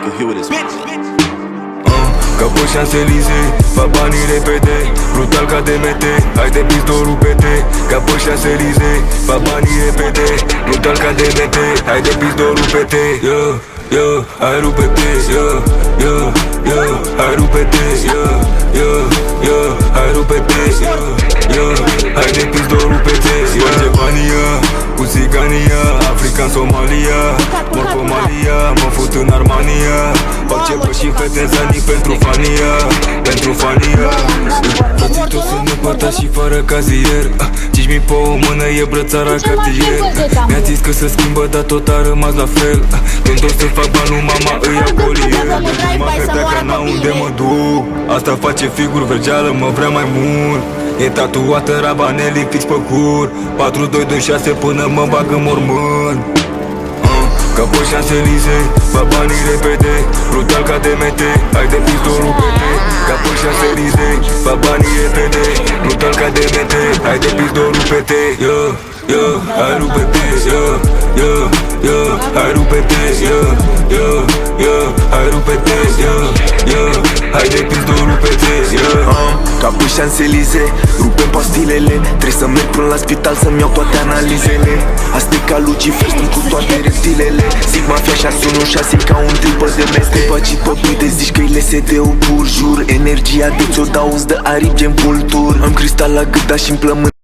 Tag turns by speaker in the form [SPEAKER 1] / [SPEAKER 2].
[SPEAKER 1] can hear this.
[SPEAKER 2] Ca pe Champs-Élysées, fac banii repede, brutal ca DMT, hai de pistolul pete. Ca pe Champs-Élysées, fac banii repede, brutal ca DMT, hai de pistolul pete. Hai rupete, hai rupete, hai rupete, hai de pistolul pete. Sparge bania, cu zigania, African Somalia, morfomalia, mă fut în Armania. Fac ce vă și fete zanii pentru fania, pentru fania. Frații toți sunt împărtați și fără cazier, 5.000 pe o mână e brățara Cartier. Mi-a zis că se schimbă, dar tot a rămas la fel. Când o să fac banul, mama îi ia colier. Mă credea că n-a unde mă duc, asta face figur vergeală, mă vrea mai mult. E tatuată Rabanelli fix pe cur, 4226 până mă bag în mormânt. Ca pe Champs-Élysées, fac banii repede, brutal ca DMT, hai de pistolul pete. Ca pe Champs-Élysées, fac banii repede, brutal ca DMT, hai de pistolul pete. Hai rupete, hai rupete, hai rupete, hai de pistolul pete.
[SPEAKER 3] Ca pe Champs-Élysées, rupem pastilele, trebuie să merg până la spital să-mi iau toate analizele. Asta e ca Lucifer, strâng cu toate reptilele. Zic mafia 616 ca un tripă de meste. Pacit pe bride, zici că-i LSD-ul pur, jur. Energia de ți-o dau, îți dă aripi gen vultur. Am cristal la gât, dar și-mi plămân.